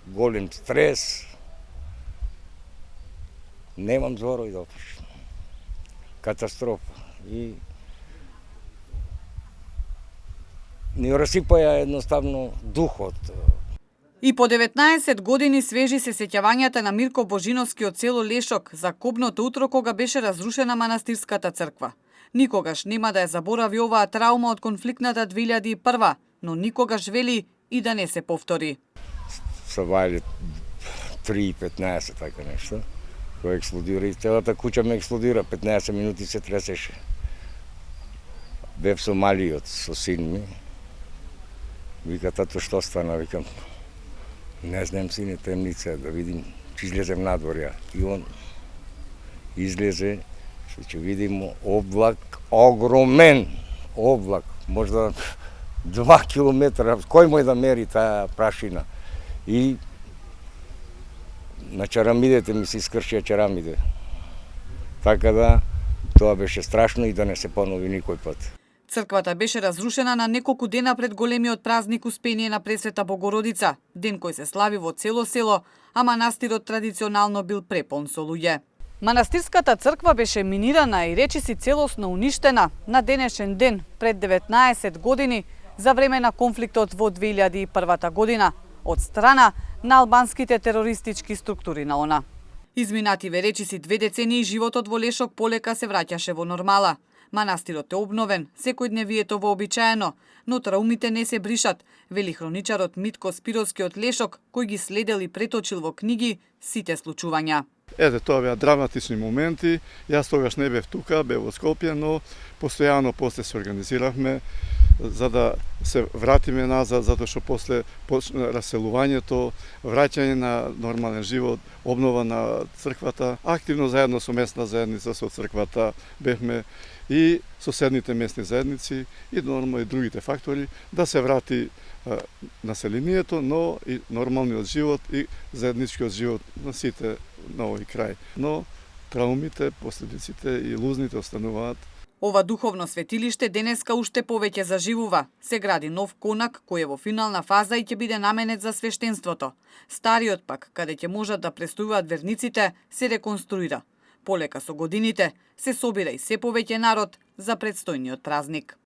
голем стрес. Немам зборови да опишам. Катастрофа. И ни расипаја едноставно духот. И по 19 години свежи се сеќавањата на Мирко Божиновски од село Лешок за кобното утро кога беше разрушена манастирската црква. Никогаш нема да ја заборави оваа траума од конфликтната 2001, но никогаш вели и да не се повтори. Са вајле 3:15, така нешто, кој експлодира и целата куќа ме експлодира, 15 минути се тресеше. Бев со малиот, со син ми. Вика, тато, што стана? Викам, не знам, сине, темница, да видим, че излезем надвор ја. И он излезе, ќе видим облак, огромен облак, можда 2 километра, кој мој да мери таа прашина. И на чарамидите ми се искршија чарамиде. Така да, тоа беше страшно и да не се понови никој пат. Црквата беше разрушена на неколку дена пред големиот празник Успение на Пресвета Богородица, ден кој се слави во цело село, а манастирот традиционално бил препон со луѓе. Манастирската црква беше минирана и речиси целосно уништена на денешен ден пред 19 години за време на конфликтот во 2001 година од страна на албанските терористички структури на ОНА. Изминативе речиси 2 децении животот во Лешок полека се враќаше во нормала. Манастирот е обновен, секојдневието вообичаено, но траумите не се бришат, вели хроничарот Митко Спировски од Лешок, кој ги следел и преточил во книги сите случувања. Ете, тоа беа драматични моменти. Јас тогаш не бев тука, бев во Скопје, но постојано после се организиравме за да се вратиме назад, затоа што после почна раселувањето, враќање на нормален живот, обнова на црквата, активно заедно со местна заедница, со црквата бевме и соседните местни заедници и нормално и другите фактори да се врати населението, но и нормалниот живот и заедничкиот живот на сите на овој крај. Но траумите, последиците и лузните остануваат. Ова духовно светилиште денеска уште повеќе заживува. Се гради нов конак кој е во финална фаза и ќе биде наменет за свештенството. Стариот пак, каде ќе можат да престојуваат верниците, се реконструира. Полека со годините се собира и се повеќе народ за предстојниот празник.